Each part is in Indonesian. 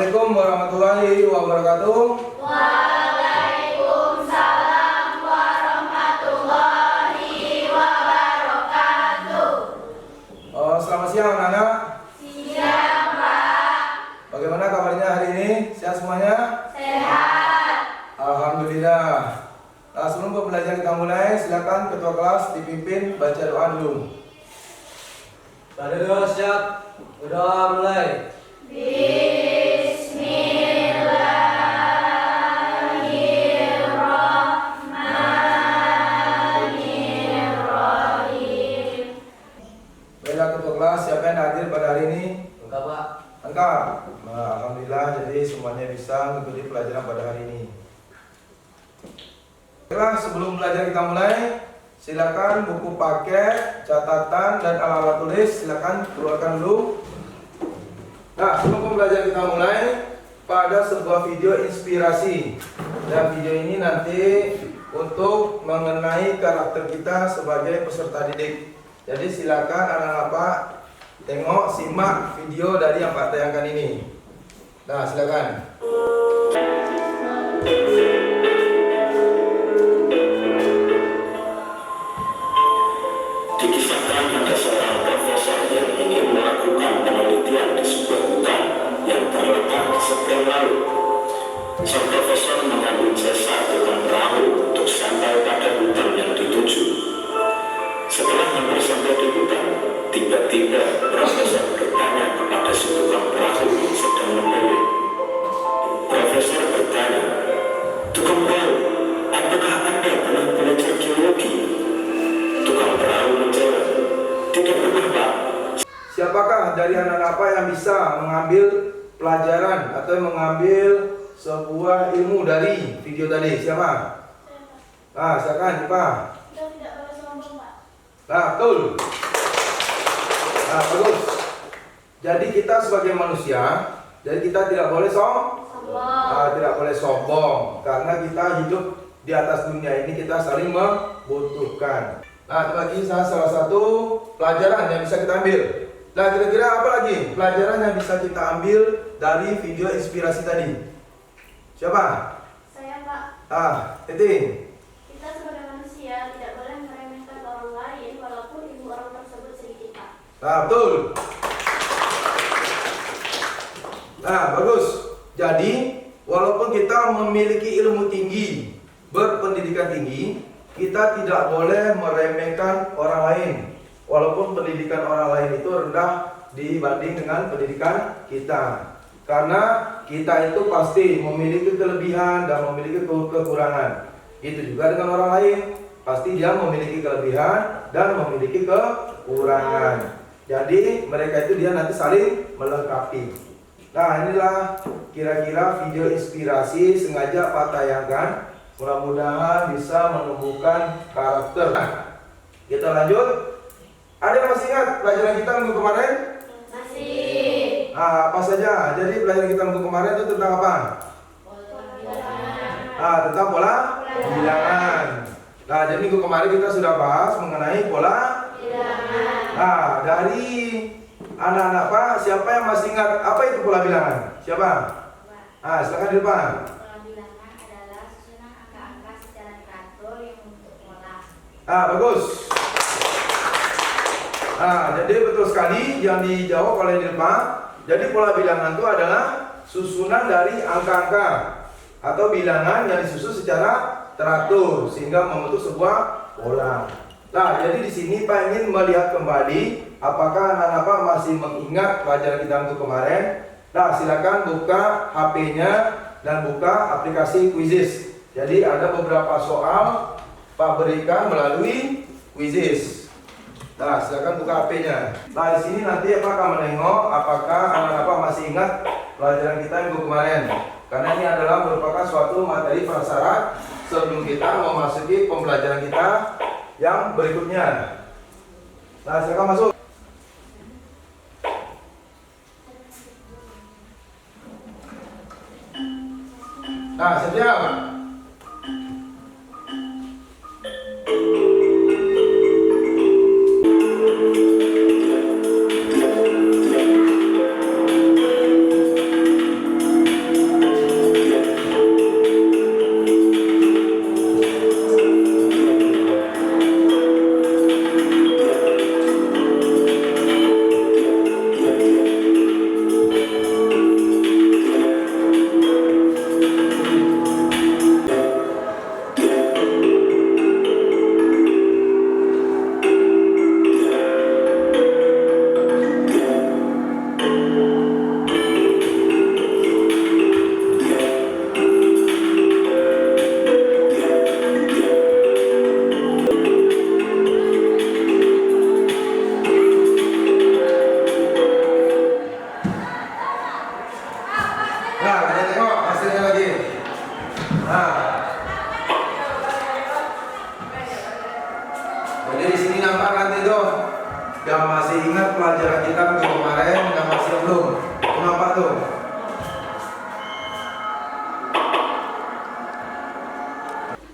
Assalamualaikum warahmatullahi wabarakatuh. Waalaikumsalam warahmatullahi wabarakatuh. Selamat siang anak-anak. Siang, Pak. Bagaimana kabarnya hari ini? Sehat semuanya? Sehat. Alhamdulillah. Nah, sebelum pembelajaran kita mulai, silakan ketua kelas dipimpin baca doa dulu. Pada doa siap, berdoa mulai. Bismillahirrahmanirrahim. Baiklah ketua kelas, siapa yang hadir pada hari ini? Lengkap, Pak. Lengkap. Nah, alhamdulillah, jadi semuanya bisa mengikuti pelajaran pada hari ini. Baiklah, sebelum pelajaran kita mulai, silakan buku paket, catatan dan alat tulis silakan keluarkan dulu. Nah, sebelum pembelajaran kita mulai, pada sebuah video inspirasi. Dan video ini nanti untuk mengenai karakter kita sebagai peserta didik. Jadi silakan anak-anak Pak tengok, simak video dari yang Pak tayangkan ini. Nah, silakan. Dikisahkan ada seorang profesor yang ingin melakukan penelitian di sebuah hutan yang terletak di seberang laut. Sang profesor mengambil jasa dengan perahu untuk sampai pada hutan yang dituju. Setelah hampir sampai di hutan, tiba-tiba profesor bertanya kepada si tukang perahu yang sedang membeli. Profesor bertanya, "Tukang perahu, apakah Anda pernah belajar geologi?" Tukang perahu menjawab, "Tidak pernah, Pak." Siapakah dari anak-anak Pak yang bisa mengambil pelajaran atau mengambil sebuah ilmu dari video tadi? Siapa? Nah, silakan Pak. Kita tidak boleh sombong, Pak. Nah, betul. Nah, bagus. Jadi kita sebagai manusia, jadi kita tidak boleh tidak boleh sombong karena kita hidup di atas dunia ini, kita saling membutuhkan. Nah, itu lagi salah satu pelajaran yang bisa kita ambil. Nah, kira-kira apa lagi pelajaran yang bisa kita ambil dari video inspirasi tadi? Siapa? Saya, Pak. Titin. Kita sebagai manusia tidak boleh meremehkan orang lain walaupun ilmu orang tersebut sedikit, Pak. Nah, betul. Nah, bagus. Jadi, walaupun kita memiliki ilmu tinggi, berpendidikan tinggi, kita tidak boleh meremehkan orang lain. Walaupun pendidikan orang lain itu rendah dibanding dengan pendidikan kita. Karena kita itu pasti memiliki kelebihan dan memiliki kekurangan. Itu juga dengan orang lain. Pasti dia memiliki kelebihan dan memiliki kekurangan. Jadi mereka itu dia nanti saling melengkapi. Nah, inilah kira-kira video inspirasi sengaja Pak tayangkan. Mudah-mudahan bisa menumbuhkan karakter. Kita lanjut. Ada yang masih ingat pelajaran kita minggu kemarin? Masih. Nah, apa saja? Jadi pelajaran kita minggu kemarin itu tentang apa? Tentang pola bilangan. Nah, jadi minggu kemarin kita sudah bahas mengenai pola Bilangan. Nah, dari anak-anak Pak, siapa yang masih ingat apa itu pola bilangan? Siapa? Silakan di depan. Pola bilangan adalah susunan angka-angka secara teratur yang membentuk pola. Bagus. Jadi betul sekali yang dijawab oleh Nilma. Jadi pola bilangan itu adalah susunan dari angka-angka atau bilangan yang disusun secara teratur sehingga membentuk sebuah pola. Nah, jadi di sini Pak ingin melihat kembali apakah anak-anak Pak masih mengingat pelajaran kita minggu kemarin. Nah, silakan buka HP-nya dan buka aplikasi Quizizz. Jadi ada beberapa soal Pak berikan melalui Quizizz. Nah, silakan buka HP-nya. Nah, di sini nanti Pak akan menengok apakah anak-anak Pak masih ingat pelajaran kita minggu kemarin. Karena ini adalah merupakan suatu materi prasyarat sebelum kita memasuki pembelajaran kita yang berikutnya. Nah, silakan masuk. Nah, siap. Nah, kita tengok hasilnya lagi. Nah, jadi di sini nampak nanti tuh, yang masih ingat pelajaran kita minggu kemarin, yang masih belum, nampak tuh.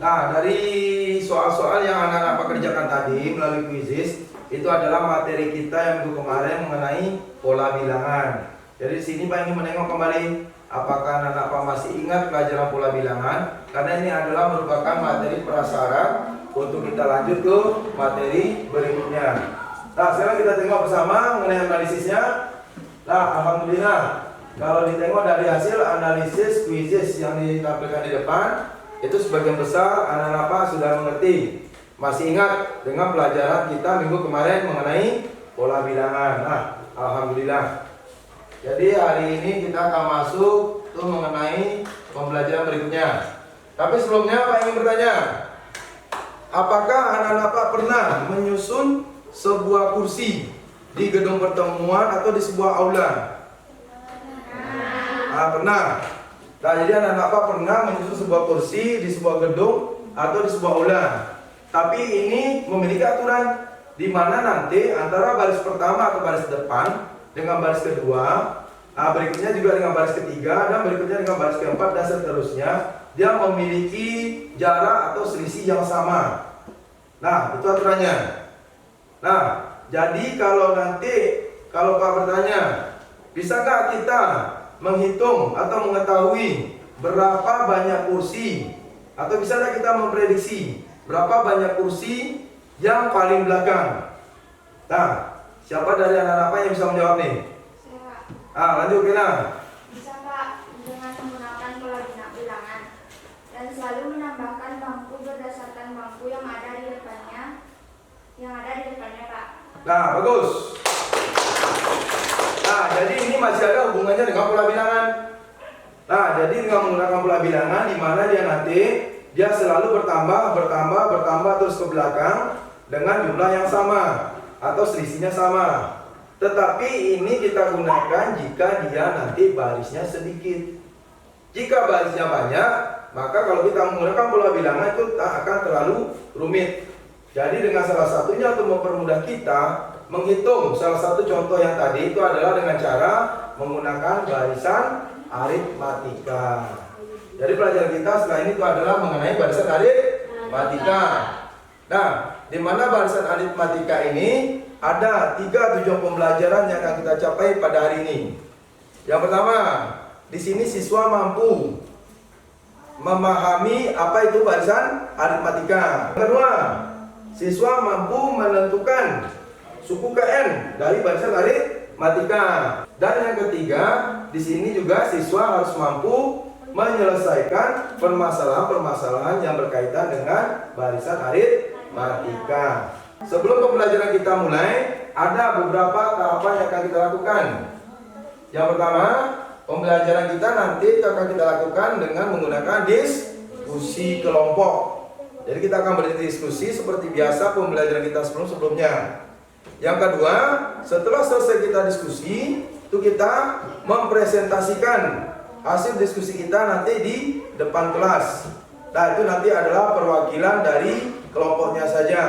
Nah, dari soal-soal yang anak-anak kerjakan tadi melalui quizzes, itu adalah materi kita yang minggu kemarin mengenai pola bilangan. Jadi di sini Pak ingin menengok kembali apakah anak-anak masih ingat pelajaran pola bilangan, karena ini adalah merupakan materi prasyarat untuk kita lanjut ke materi berikutnya. Nah, sekarang kita tengok bersama mengenai analisisnya. Nah, alhamdulillah kalau ditengok dari hasil analisis quizzes yang ditampilkan di depan, itu sebagian besar anak-anak sudah mengerti, masih ingat dengan pelajaran kita minggu kemarin mengenai pola bilangan. Nah, alhamdulillah. Jadi hari ini kita akan masuk tuh mengenai pembelajaran berikutnya. Tapi sebelumnya Pak ingin bertanya, apakah anak-anak pernah menyusun sebuah kursi di gedung pertemuan atau di sebuah aula? Pernah. Nah, jadi anak-anak pernah menyusun sebuah kursi di sebuah gedung atau di sebuah aula. Tapi ini memiliki aturan di mana nanti antara baris pertama atau baris depan dengan baris kedua, berikutnya juga dengan baris ketiga, dan berikutnya dengan baris keempat, dan seterusnya, dia memiliki jarak atau selisih yang sama. Nah, itu aturannya. Nah, jadi kalau Pak bertanya, bisakah kita menghitung atau mengetahui berapa banyak kursi, atau bisakah kita memprediksi berapa banyak kursi yang paling belakang? Nah, siapa dari anak-anak yang bisa menjawab nih? Lanjut Kina. Bisa Pak, dengan menggunakan pola bilangan dan selalu menambahkan bangku berdasarkan bangku yang ada di depannya, Pak. Nah, bagus. Nah, jadi ini masih ada hubungannya dengan pola bilangan. Nah, jadi dengan menggunakan pola bilangan, di mana dia selalu bertambah terus ke belakang dengan jumlah yang sama atau selisihnya sama. Tetapi ini kita gunakan jika dia nanti barisnya sedikit. Jika barisnya banyak, maka kalau kita menggunakan pola bilangan itu tak akan terlalu rumit. Jadi dengan salah satunya untuk mempermudah kita menghitung, salah satu contoh yang tadi itu adalah dengan cara menggunakan barisan aritmatika. Jadi pelajaran kita setelah ini itu adalah mengenai barisan aritmatika. Nah, di mana barisan aritmatika ini ada 3 tujuan pembelajaran yang akan kita capai pada hari ini. Yang pertama, di sini siswa mampu memahami apa itu barisan aritmatika. Yang kedua, siswa mampu menentukan suku KN dari barisan aritmatika. Dan yang ketiga, di sini juga siswa harus mampu menyelesaikan permasalahan-permasalahan yang berkaitan dengan barisan aritmatika. Sebelum pembelajaran kita mulai, ada beberapa tahapan yang akan kita lakukan. Yang pertama, pembelajaran kita nanti akan kita lakukan dengan menggunakan diskusi kelompok. Jadi kita akan berdiskusi seperti biasa pembelajaran kita sebelumnya. Yang kedua, setelah selesai kita diskusi, itu kita mempresentasikan hasil diskusi kita nanti di depan kelas. Nah, itu nanti adalah perwakilan dari kelompoknya saja,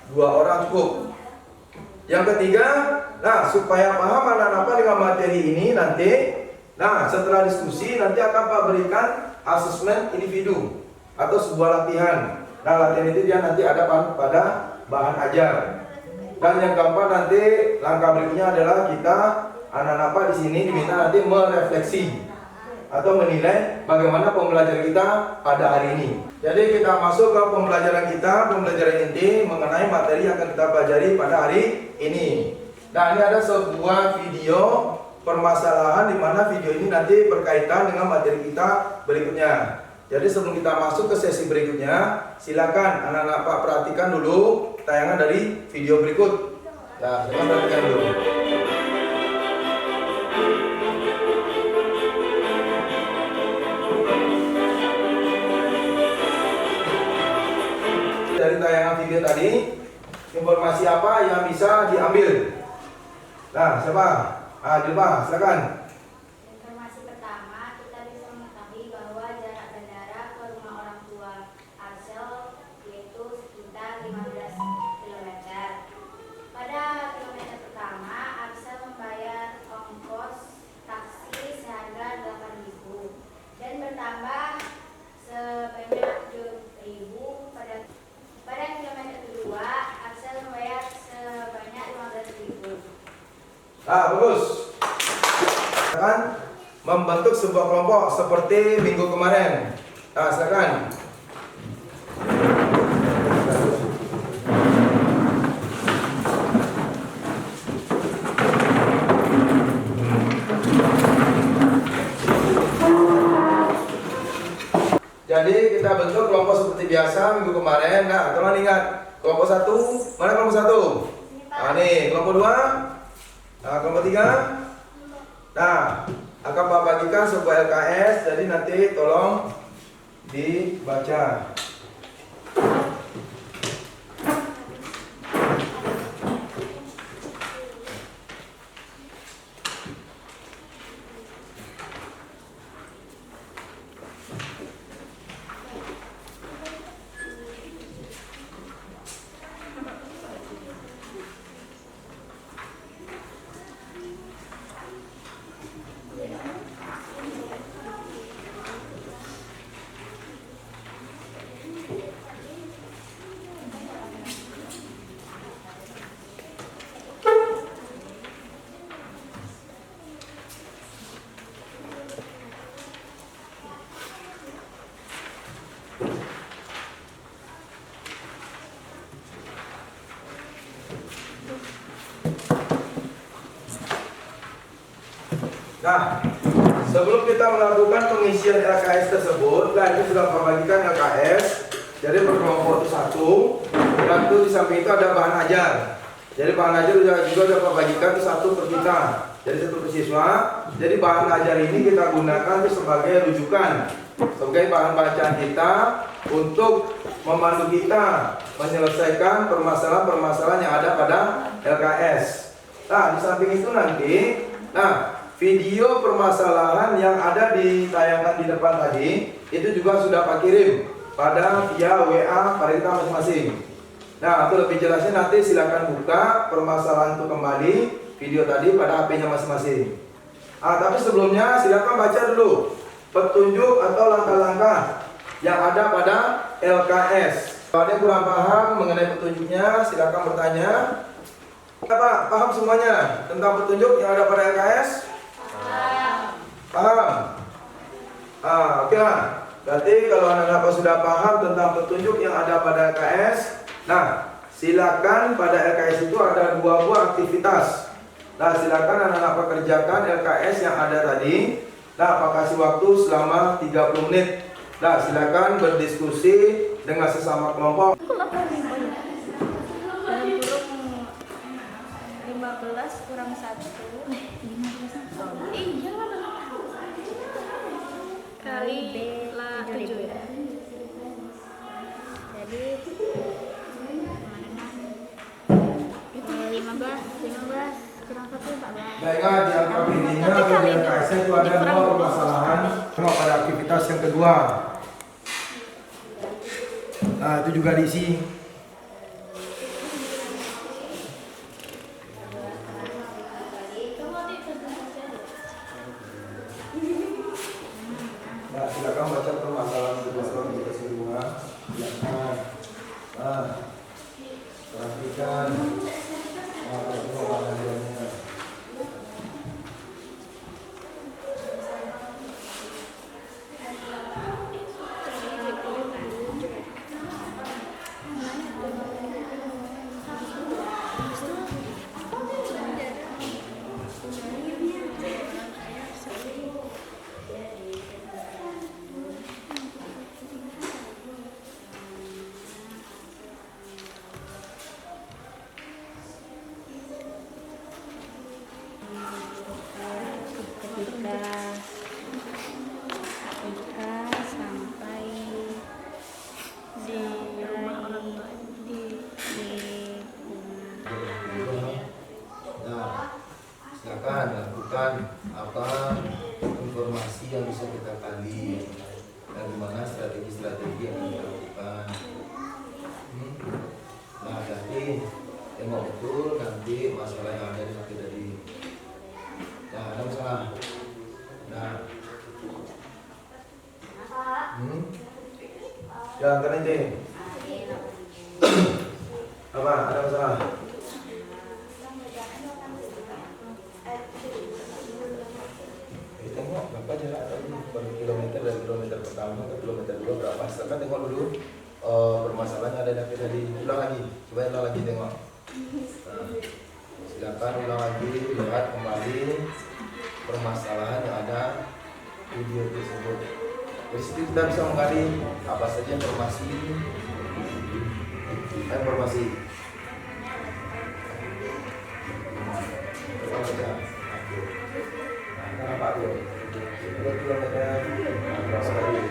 2 orang cukup. Yang ketiga, nah supaya paham anak-anak dengan materi ini nanti, nah setelah diskusi nanti akan Pak berikan asesmen individu atau sebuah latihan. Nah, latihan itu dia nanti ada pada bahan ajar. Dan yang keempat nanti langkah berikutnya adalah kita anak-anak di sini diminta nanti merefleksi atau menilai bagaimana pembelajaran kita pada hari ini. Jadi kita masuk ke pembelajaran kita, pembelajaran inti mengenai materi yang akan kita pelajari pada hari ini. Nah, ini ada sebuah video permasalahan di mana video ini nanti berkaitan dengan materi kita berikutnya. Jadi sebelum kita masuk ke sesi berikutnya, silakan anak-anak Pak perhatikan dulu tayangan dari video berikut. Nah, silakan perhatikan dulu. Dari tayangan video tadi, informasi apa yang bisa diambil? Nah, siapa? Jilbah, silakan. Informasi pertama, kita bisa Bagus. Silakan membentuk sebuah kelompok seperti minggu kemarin. Silakan. Jadi kita bentuk kelompok seperti biasa minggu kemarin. Nah, teman ingat kelompok 1, mana kelompok 1? Nah, nih kelompok 2. Nah, kelompok 3. Nah, akan Pak bagikan sebuah LKS. Jadi nanti tolong dibaca. Nah, sebelum kita melakukan pengisian LKS tersebut, nah ini sudah membagikan LKS. Jadi berkelompok itu 1, dan itu di samping itu ada bahan ajar. Jadi bahan ajar juga sudah membagikan itu 1 per kita. Jadi 1 per siswa. Jadi bahan ajar ini kita gunakan itu sebagai rujukan, sebagai bahan bacaan kita untuk memandu kita menyelesaikan permasalahan-permasalahan yang ada pada LKS. Nah, di samping itu nanti, video permasalahan yang ada di tayangan di depan tadi itu juga sudah Pak kirim pada via WA pada kita masing-masing. Nah, untuk lebih jelasnya nanti silakan buka permasalahan itu kembali video tadi pada HP-nya masing-masing. Tapi sebelumnya silakan baca dulu petunjuk atau langkah-langkah yang ada pada LKS. Kalau ada yang kurang paham mengenai petunjuknya, silakan bertanya. Pak, paham semuanya tentang petunjuk yang ada pada LKS? Paham? Oke lah. Berarti kalau anak-anak sudah paham tentang petunjuk yang ada pada LKS, nah silakan pada LKS itu ada 2 buah aktivitas. Nah, silakan anak-anak kerjakan LKS yang ada tadi. Nah, Pak kasih waktu selama 30 menit. Nah, silakan berdiskusi dengan sesama kelompok. 15 kurang 1 kali lah 7 ya. Jadi 15 kurang 1 14. Nah, ingat di angka bimbingnya atau di LKS itu ada 2 permasalahan. Tengok pada aktivitas yang kedua. Nah, itu juga diisi. Nah, silakan baca permasalahan kedua kalau kita semua. Silakan. Nah, perhatikan. Nah, semua bahan-bahannya. Ketika sampai di rumah orang tua di Nah, silakan lakukan apa informasi yang bisa kita gali dan gimana strategi-strategi yang kita lakukan. Nah, jadi tengok betul nanti masalah yang ada di hati tadi. Nah, ada masalah. Nah, jangan kan ini. Apa? Ada masalah? per kilometer dari kilometer pertama ke kilometer 2 berapa. Silakan tengok dulu permasalahannya ada nanti tadi. Ulang lagi, coba ulang lagi tengok. Nah, silakan ulang lagi, lihat kembali permasalahan yang ada video tersebut. Dari situ kita bisa menggali apa saja informasi. Kenapa tuh? Berapa tadi?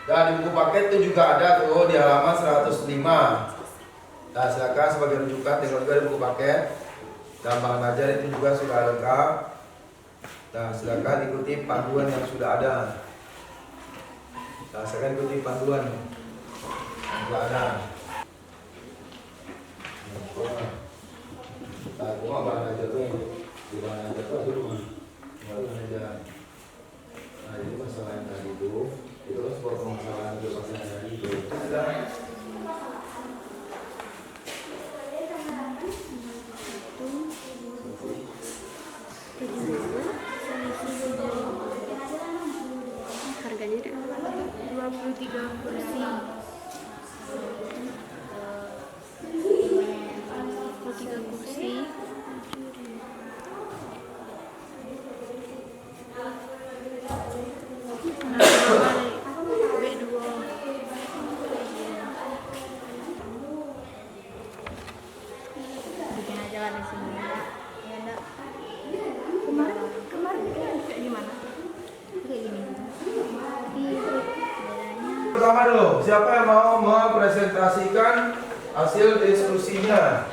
Dan di buku paket itu juga ada tuh di halaman 105. Nah, silakan sebagai rujukan tengok juga di buku paket. Dan bahan ajar itu juga sudah lengkap. Nah, silakan ikuti panduan yang sudah ada. Nah, silakan ikuti panduan yang sudah ada. Nah, cuma bahan ajar tuh di bahan ajar tuh bahan ajar. Nah, ini masalah yang tadi itu sebuah permasalahan yang tadi itu sudah. Harganya 23 kursi. 23 kursi. Bikin aja lah di sini. Ya enggak. Kemarin kayak gimana? Kayak gini. Pertama dulu, siapa yang mau mempresentasikan hasil diskusinya?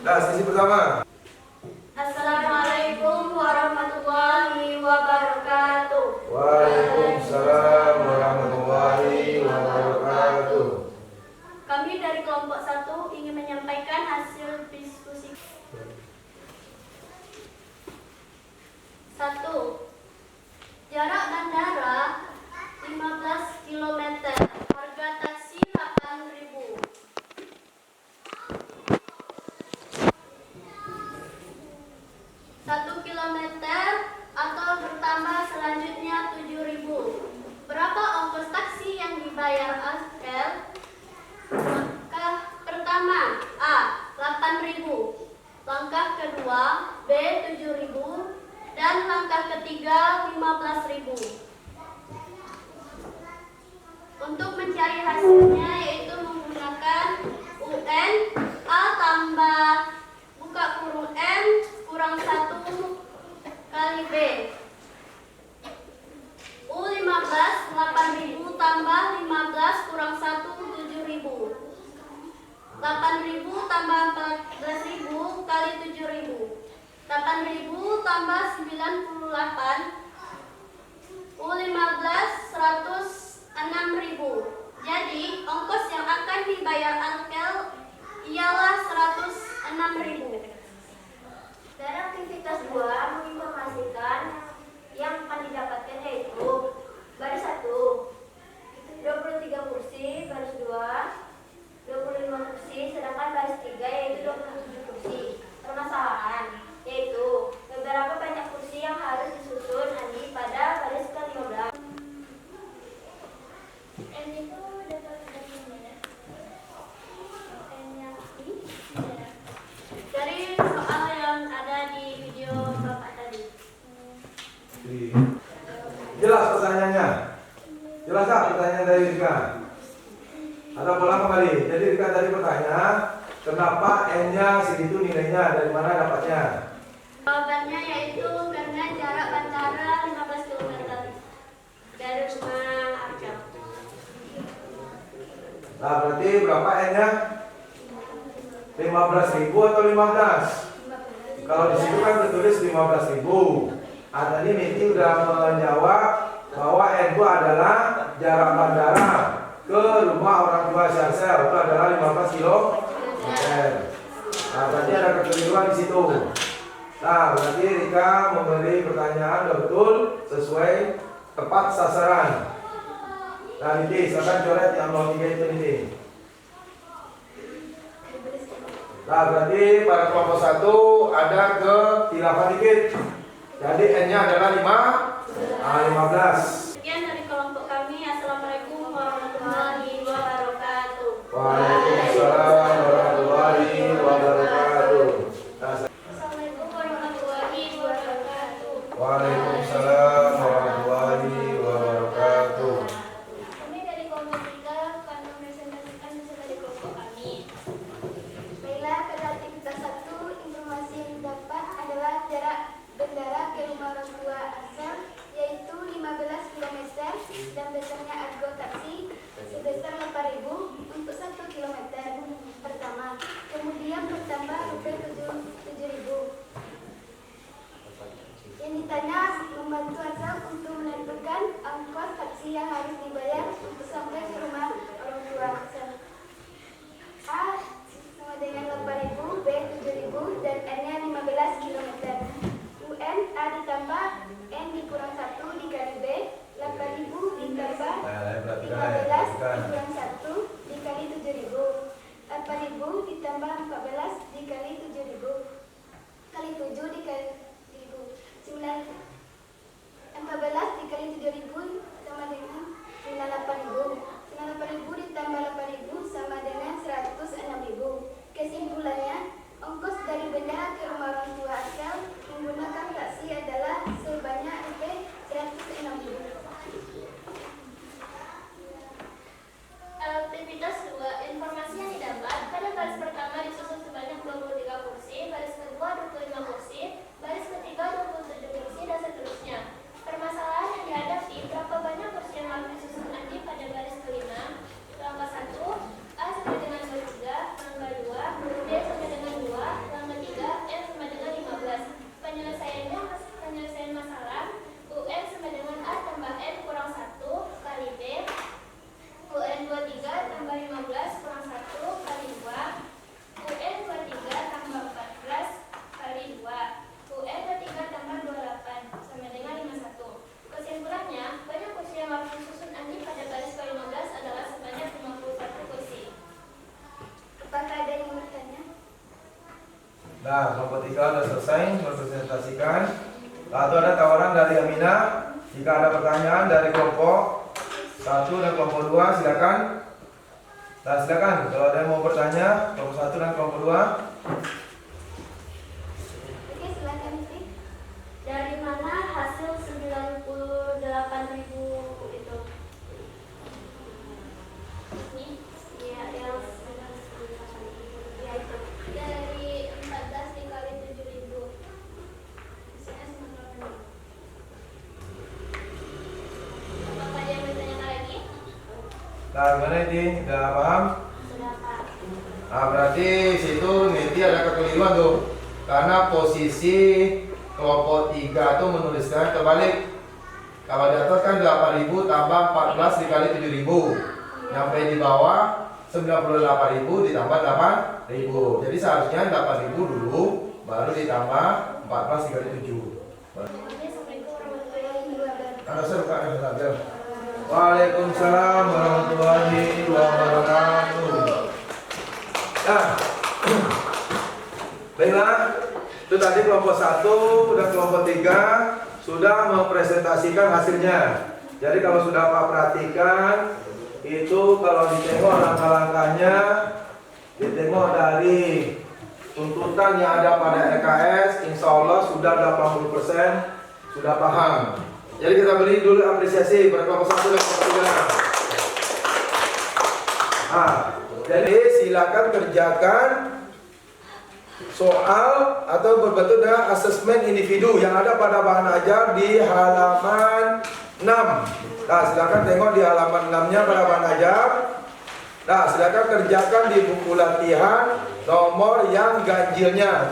Nah, sesi pertama. Assalamualaikum warahmatullahi wabarakatuh. Waalaikumsalam warahmatullahi wabarakatuh. Kami dari kelompok 1 ingin menyampaikan hasil diskusi. 1. Jarak bandara 15 km. Harga taksi 8.000. 1 kilometer atau bertambah selanjutnya 7.000. Berapa ongkos taksi yang dibayar Askel? Langkah pertama A. 8.000. Langkah kedua B. 7.000. Dan langkah ketiga 15.000. Untuk mencari hasilnya yaitu menggunakan UN A tambah buka kurung M kurang 1 kali B. U15 8.000 tambah 15 kurang 1 7.000. 8.000 tambah 14.000 kali 7.000. 8.000 tambah 98. U15 106.000. Jadi ongkos yang akan dibayar Alkel ialah 106.000. Dan aktivitas 2 menginformasikan yang akan didapatkan yaitu baris 1 23 kursi, baris 2 25 kursi, sedangkan baris 3 yaitu 27 kursi. Permasalahan yaitu beberapa banyak kursi yang harus disusun Andi pada baris ke-15. N itu dapat dari mana? N-nya I? Dari soal yang ada di video Bapak tadi. Jelas pertanyaannya? Jelas tak pertanyaan dari Rika? Atau pulang kembali? Jadi Rika tadi bertanya, kenapa N-nya segitu nilainya? Dari mana dapatnya? Jawabannya yaitu karena jarak bandara 15 km dari rumah Arkel. Nah, berarti berapa N-nya? 15.000 atau 15? Kalau di situ kan tertulis 15.000. Tadi Miti udah menjawab bahwa N itu adalah jarak bandara ke rumah orang tua Syahsel itu adalah 15 km. Nah, tadi ada kekeliruan di situ. Nah, berarti Rika memberi pertanyaan betul sesuai tepat sasaran. Nah, Niti, silakan coret yang 03 itu, Niti. Nah, berarti pada kelompok 1 ada kehilafan dikit. Jadi N-nya adalah 15. Sekian dari kelompok kami. Assalamualaikum warahmatullahi wabarakatuh. Waalaikumsalam warahmatullahi wabarakatuh. Assalamualaikum warahmatullahi wabarakatuh. Waalaikumsalam warahmatullahi wabarakatuh. Kami dari kelompok 3 akan mempresentasikan hasil dari kelompok kami. Baiklah, pada aktivitas 1, informasi yang didapat adalah jarak bandara ke rumah orang tua asal, yaitu 15 km, dan besarnya argo taksi sebesar 4.000 untuk 1 km pertama. Kemudian bertambah rp 7.000. Yang ditanya membantu asal untuk menentukan ongkos taksi yang harus dibayar untuk sampai ke rumah orang tua asal. A sama dengan 8.000, B 7.000, dan N-nya 15 km. UN A ditambah N dikurang 1 dikali B, 8.000 ditambah 15 dikurang 1 dikali 7.000. 8.000 ditambah 14 dikali 7.000 kali 7 dikali 1.000. 14 dikali 7.000 sama dengan 98.000. 98.000 ditambah 8.000 sama dengan 106.000. Kesimpulannya, ongkos dari bandara ke rumah orang tua asal menggunakan taksi adalah sebanyak Rp106.000. Aktivitas 2. Informasi yang didapat pada baris pertama disusun sebanyak 23 kursi, baris kedua 25 kursi, baris ketiga 27 kursi, dan seterusnya. Permasalahan yang dihadapi, berapa banyak kursi yang harus disusun Andi pada baris kelima? Langkah 1, A sama dengan 23, langkah 2, B sama dengan 2, langkah 3, N sama dengan 15. Penyelesaian masalah, UN sama dengan A tambah N kurang 1 kali B, UN 23 tambah 15 kurang 1 kali 2, UN 23 tambah 14 kali 2, UN 23 tambah 28 sama dengan 51. Kesimpulannya, banyak kursi yang harus disusun Andi pada baris ke-15 adalah sebanyak 51 kursi. Apakah ada yang bertanya? Nah, kelompok 3 sudah selesai mempresentasikan. Lalu ada tawaran dari Amina. Jika ada pertanyaan dari kelompok 1 dan kelompok 2, silakan. Nah, silakan. Kalau ada yang mau bertanya, kelompok 1 dan kelompok 2. Oke, silakan Niti. Dari mana hasil 98.000 itu? Ini ya, yang ya itu. Dari 14 dikali 7.000. Hasilnya 98.000. Apakah ada yang bertanya lagi? Nah, gimana ini? Udah paham? Sudah, Pak. Nah, berarti situ Niti ada kekeliruan tuh. Karena posisi kelompok 3 itu menuliskan terbalik. Kalau di atas kan 8.000 tambah 14 dikali 7.000. Nyampe di bawah 98.000 ditambah 8.000. Jadi seharusnya 8.000 dulu baru ditambah 14 dikali 7. Assalamualaikum warahmatullahi wabarakatuh. Ada serta. Waalaikumsalam warahmatullahi wabarakatuh. Nah, baiklah, itu tadi kelompok 1 dan kelompok 3 sudah mempresentasikan hasilnya. Jadi kalau sudah Pak perhatikan, itu kalau ditengok langkah-langkahnya, ditengok dari tuntutan yang ada pada EKS, insya Allah sudah 80% sudah paham. Jadi kita beri dulu apresiasi pada kelompok 1 dan kelompok 3. Nah, jadi silakan kerjakan soal atau berbentuk dengan asesmen individu yang ada pada bahan ajar di halaman 6. Nah, silakan tengok di halaman 6-nya pada bahan ajar. Nah, silakan kerjakan di buku latihan nomor yang ganjilnya.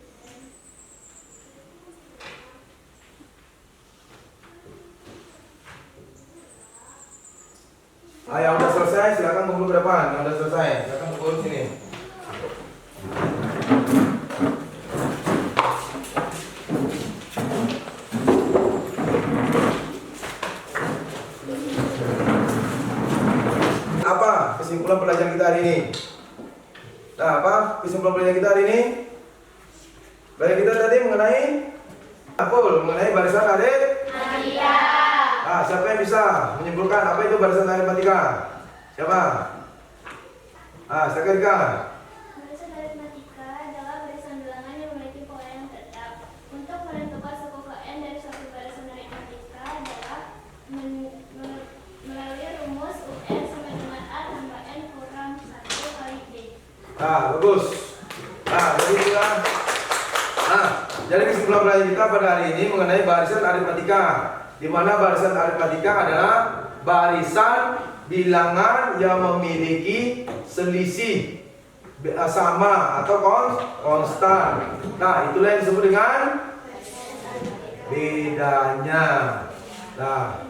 Yang udah selesai silakan kumpul ke depan. Yang udah selesai silakan kumpul sini. Apa kesimpulan pelajaran kita hari ini? Nah, apa kesimpulan pelajaran kita hari ini? Pelajaran kita tadi mengenai barisan aritmatika. Nah, siapa yang bisa menyimpulkan apa itu barisan aritmatika? Siapa? Silakan Rika. Barisan aritmatika adalah barisan bilangan yang memiliki pola yang tetap. Untuk menentukan suku KN dari suatu barisan aritmatika adalah melalui rumus UN sama dengan A tambah N kurang 1 kali D. Bagus. Jadi kesimpulan pelajaran kita pada hari ini mengenai barisan aritmatika, di mana barisan aritmatika adalah barisan bilangan yang memiliki selisih sama atau konstan. Nah, itulah yang disebut dengan bedanya. Nah,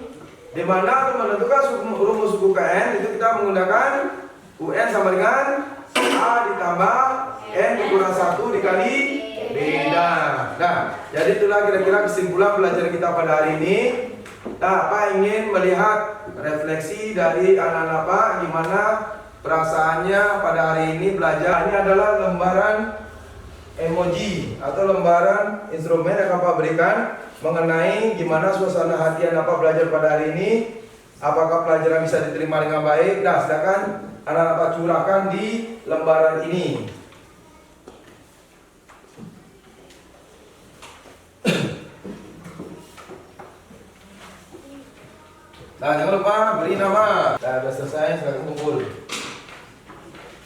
di mana untuk menentukan rumus suku KN itu kita menggunakan UN sama dengan A ditambah N dikurang 1 dikali beda. Nah, jadi itulah kira-kira kesimpulan pelajaran kita pada hari ini. Nah, Pak ingin melihat refleksi dari anak-anak Pak gimana perasaannya pada hari ini belajar. Ini adalah lembaran emoji atau lembaran instrumen yang Pak berikan mengenai gimana suasana hati anak Pak belajar pada hari ini. Apakah pelajaran bisa diterima dengan baik? Nah, silakan anak-anak Pak curahkan di lembaran ini. Nah, jangan lupa beri nama. Nah, udah selesai, silakan kumpul.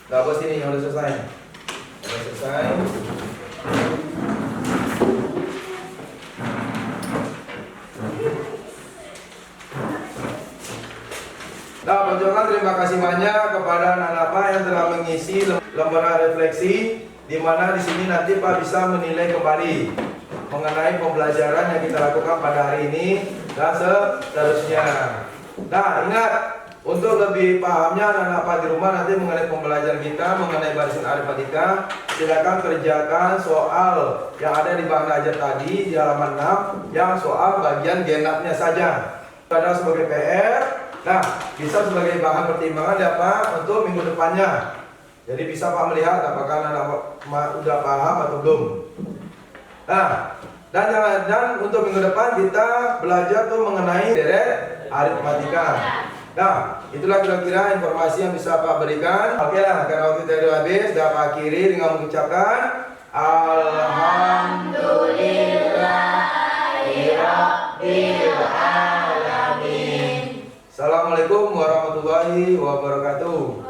Nah, bos ini yang udah selesai. Udah selesai. Nah, perjuangan terima kasih banyak kepada anak-anak Pak yang telah mengisi lembaran refleksi, di mana di sini nanti Pak bisa menilai kembali mengenai pembelajaran yang kita lakukan pada hari ini dan seterusnya. Nah, ingat untuk lebih pahamnya anak-anak Pak di rumah nanti mengenai pembelajaran kita mengenai barisan aritmatika, silakan kerjakan soal yang ada di bahan ajar tadi di halaman 6 yang soal bagian genapnya saja. Pada sebagai PR, nah bisa sebagai bahan pertimbangan ya Pak untuk minggu depannya. Jadi bisa Pak melihat apakah anak-anak udah paham atau belum. Nah, dan untuk minggu depan kita belajar tuh mengenai deret aritmatika. Nah, itulah kira-kira informasi yang bisa Pak berikan. Oke lah, karena waktu tadi habis, dah Pak akhiri dengan mengucapkan Alhamdulillahirabbil alamin. Assalamualaikum warahmatullahi wabarakatuh.